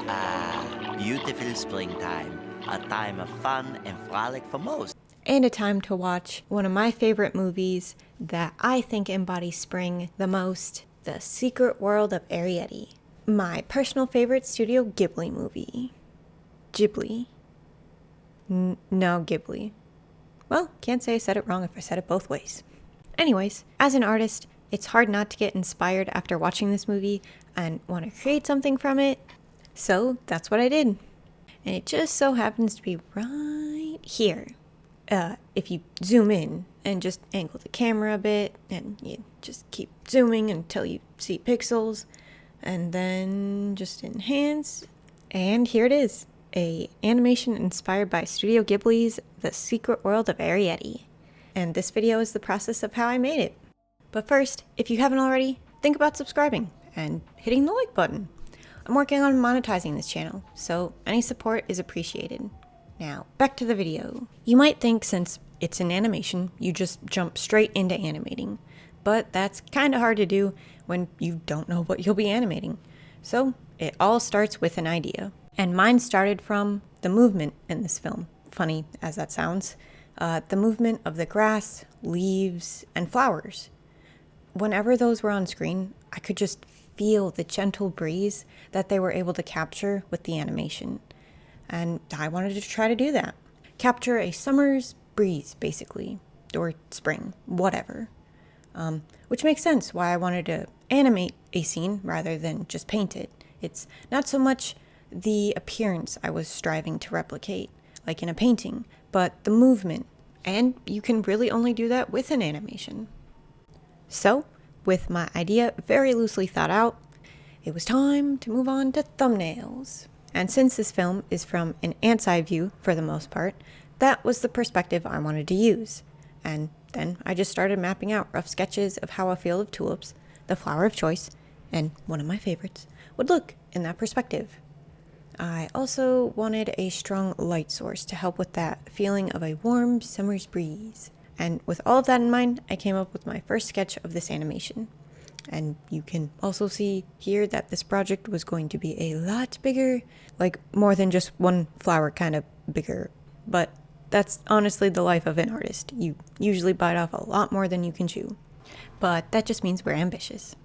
Beautiful springtime, a time of fun and frolic for most. And a time to watch one of my favorite movies that I think embodies spring the most, The Secret World of Arrietty. My personal favorite Studio Ghibli movie. Ghibli. No, Ghibli. Well, can't say I said it wrong if I said it both ways. Anyways, as an artist, it's hard not to get inspired after watching this movie and want to create something from it. So that's what I did. And it just so happens to be right here. If you zoom in and just angle the camera a bit, and you just keep zooming until you see pixels, and then just enhance, and here it is, a animation inspired by Studio Ghibli's The Secret World of Arrietty. And this video is the process of how I made it. But first, if you haven't already, think about subscribing and hitting the like button. I'm working on monetizing this channel, so any support is appreciated. Now, back to the video. You might think since it's an animation, you just jump straight into animating, but that's kind of hard to do when you don't know what you'll be animating. So it all starts with an idea, and mine started from the movement in this film. Funny as that sounds, the movement of the grass, leaves, and flowers. Whenever those were on screen, I could just feel the gentle breeze that they were able to capture with the animation. And I wanted to try to do that. Capture a summer's breeze, basically. Or spring, whatever. Which makes sense why I wanted to animate a scene rather than just paint it. It's not so much the appearance I was striving to replicate, like in a painting, but the movement. And you can really only do that with an animation. So, with my idea very loosely thought out, it was time to move on to thumbnails. And since this film is from an ant's eye view for the most part, that was the perspective I wanted to use. And then I just started mapping out rough sketches of how a field of tulips, the flower of choice, and one of my favorites, would look in that perspective. I also wanted a strong light source to help with that feeling of a warm summer's breeze. And with all of that in mind, I came up with my first sketch of this animation. And you can also see here that this project was going to be a lot bigger, like more than just one flower kind of bigger. But that's honestly the life of an artist. You usually bite off a lot more than you can chew. But that just means we're ambitious.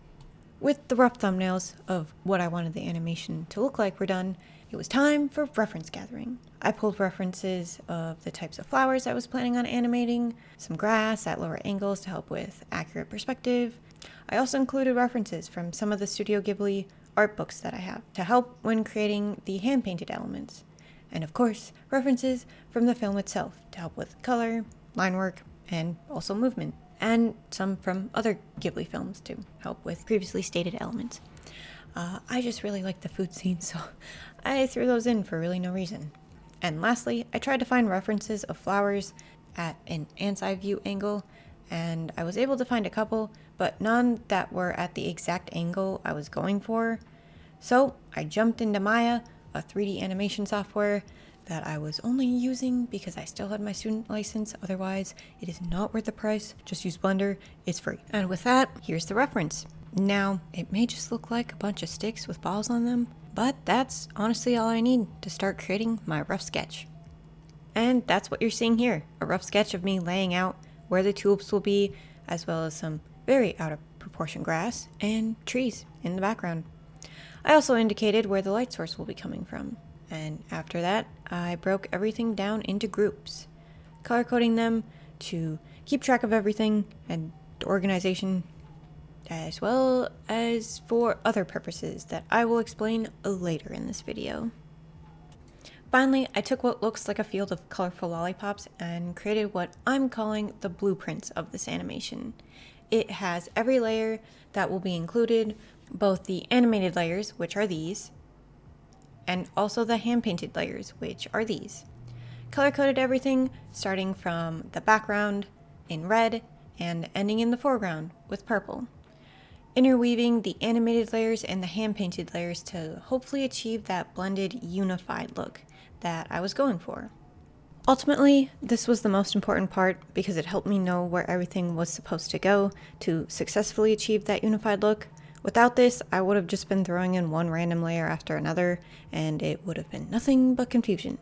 With the rough thumbnails of what I wanted the animation to look like were done, it was time for reference gathering. I pulled references of the types of flowers I was planning on animating, some grass at lower angles to help with accurate perspective. I also included references from some of the Studio Ghibli art books that I have to help when creating the hand-painted elements. And of course, references from the film itself to help with color, line work, and also movement. And some from other Ghibli films to help with previously stated elements. I just really like the food scene, so I threw those in for really no reason. And lastly, I tried to find references of flowers at an ant's eye view angle, and I was able to find a couple, but none that were at the exact angle I was going for. So I jumped into Maya, a 3D animation software that I was only using because I still had my student license. Otherwise, it is not worth the price. Just use Blender, it's free. And with that, here's the reference. Now, it may just look like a bunch of sticks with balls on them, but that's honestly all I need to start creating my rough sketch. And that's what you're seeing here, a rough sketch of me laying out where the tulips will be, as well as some very out of proportion grass and trees in the background. I also indicated where the light source will be coming from, and after that, I broke everything down into groups, color coding them to keep track of everything and organization, as well as for other purposes that I will explain later in this video. Finally, I took what looks like a field of colorful lollipops and created what I'm calling the blueprints of this animation. It has every layer that will be included, both the animated layers, which are these, and also the hand-painted layers, which are these. Color-coded everything, starting from the background in red and ending in the foreground with purple. Interweaving the animated layers and the hand-painted layers to hopefully achieve that blended, unified look that I was going for. Ultimately, this was the most important part because it helped me know where everything was supposed to go to successfully achieve that unified look, Without this, I would have just been throwing in one random layer after another, and it would have been nothing but confusion.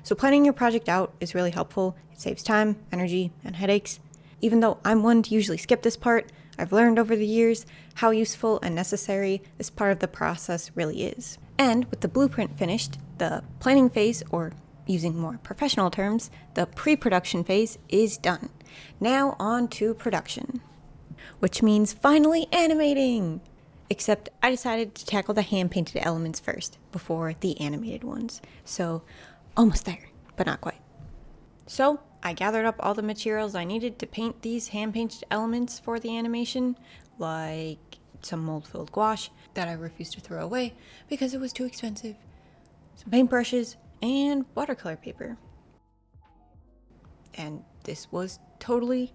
So planning your project out is really helpful. It saves time, energy, and headaches. Even though I'm one to usually skip this part, I've learned over the years how useful and necessary this part of the process really is. And with the blueprint finished, the planning phase, or using more professional terms, the pre-production phase is done. Now on to production, which means finally animating! Except I decided to tackle the hand-painted elements first, before the animated ones. So, almost there, but not quite. So, I gathered up all the materials I needed to paint these hand-painted elements for the animation, like some mold-filled gouache that I refused to throw away because it was too expensive, some paintbrushes, and watercolor paper. And this was totally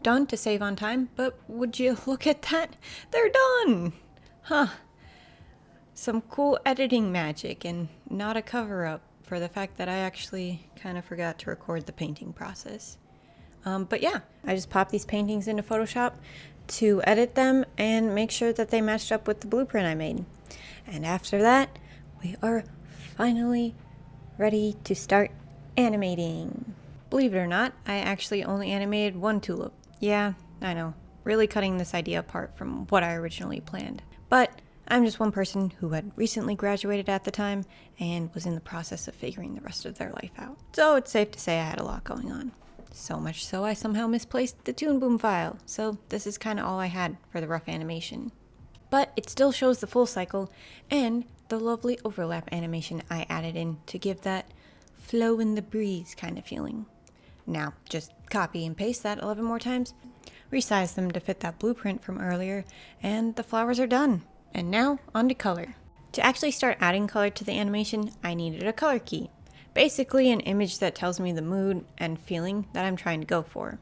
done to save on time, but would you look at that? They're done! Huh. Some cool editing magic and not a cover-up for the fact that I actually kind of forgot to record the painting process. But yeah, I just popped these paintings into Photoshop to edit them and make sure that they matched up with the blueprint I made. And after that, we are finally ready to start animating. Believe it or not, I actually only animated one tulip. Yeah, I know, really cutting this idea apart from what I originally planned. But I'm just one person who had recently graduated at the time and was in the process of figuring the rest of their life out. So it's safe to say I had a lot going on. So much so I somehow misplaced the Toon Boom file, so this is kind of all I had for the rough animation. But it still shows the full cycle and the lovely overlap animation I added in to give that flow in the breeze kind of feeling. Now, just copy and paste that 11 more times, resize them to fit that blueprint from earlier, and the flowers are done. And now, on to color. To actually start adding color to the animation, I needed a color key. Basically an image that tells me the mood and feeling that I'm trying to go for.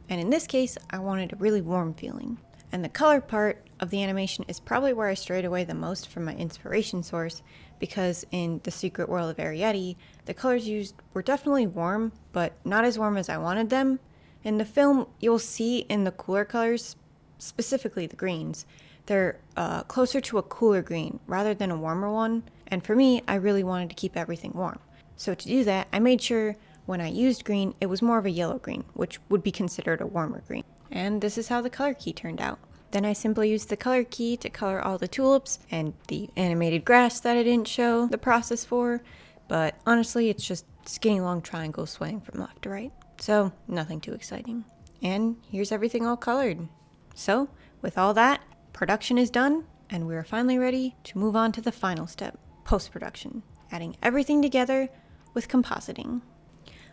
And in this case, I wanted a really warm feeling. And the color part of the animation is probably where I strayed away the most from my inspiration source, because in The Secret World of Arrietty, the colors used were definitely warm, but not as warm as I wanted them. In the film, you'll see in the cooler colors, specifically the greens, they're closer to a cooler green rather than a warmer one, and for me, I really wanted to keep everything warm. So to do that, I made sure when I used green, it was more of a yellow green, which would be considered a warmer green. And this is how the color key turned out. Then I simply used the color key to color all the tulips and the animated grass that I didn't show the process for, but honestly, it's just skinny long triangles swaying from left to right. So nothing too exciting. And here's everything all colored. So with all that, production is done, and we are finally ready to move on to the final step, post-production, adding everything together with compositing.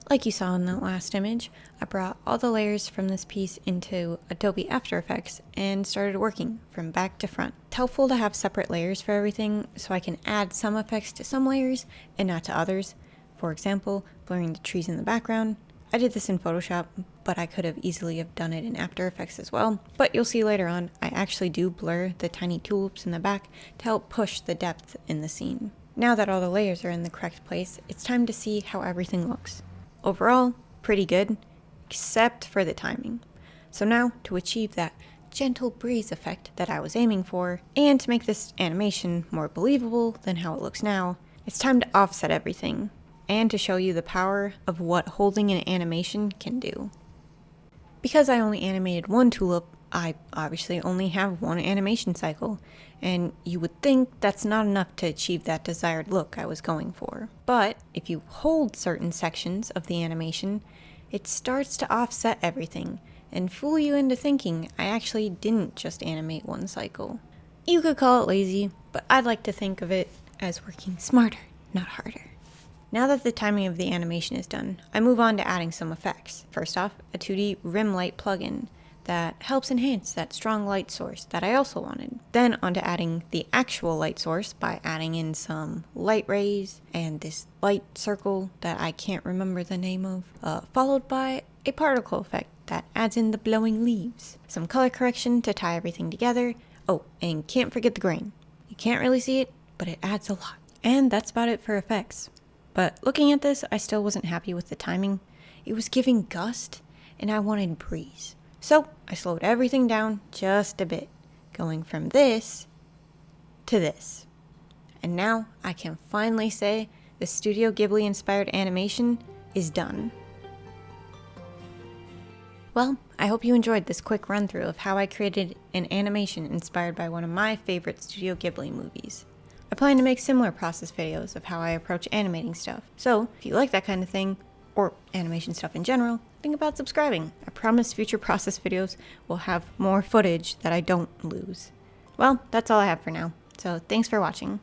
Like you saw in that last image, I brought all the layers from this piece into Adobe After Effects and started working from back to front. It's helpful to have separate layers for everything so I can add some effects to some layers and not to others. For example, blurring the trees in the background. I did this in Photoshop, but I could have easily have done it in After Effects as well. But you'll see later on, I actually do blur the tiny tulips in the back to help push the depth in the scene. Now that all the layers are in the correct place, it's time to see how everything looks. Overall, pretty good, except for the timing. So now, to achieve that gentle breeze effect that I was aiming for, and to make this animation more believable than how it looks now, it's time to offset everything, and to show you the power of what holding an animation can do. Because I only animated one tulip, I obviously only have one animation cycle, and you would think that's not enough to achieve that desired look I was going for. But if you hold certain sections of the animation, it starts to offset everything and fool you into thinking I actually didn't just animate one cycle. You could call it lazy, but I'd like to think of it as working smarter, not harder. Now that the timing of the animation is done, I move on to adding some effects. First off, a 2D rim light plugin that helps enhance that strong light source that I also wanted. Then onto adding the actual light source by adding in some light rays and this light circle that I can't remember the name of, followed by a particle effect that adds in the blowing leaves. Some color correction to tie everything together. Oh, and can't forget the grain. You can't really see it, but it adds a lot. And that's about it for effects. But looking at this, I still wasn't happy with the timing. It was giving gust, and I wanted breeze. So I slowed everything down just a bit, going from this to this. And now I can finally say the Studio Ghibli inspired animation is done. Well, I hope you enjoyed this quick run through of how I created an animation inspired by one of my favorite Studio Ghibli movies. I plan to make similar process videos of how I approach animating stuff. So, if you like that kind of thing, or animation stuff in general, think about subscribing. I promise future process videos will have more footage that I don't lose. Well, that's all I have for now. So thanks for watching.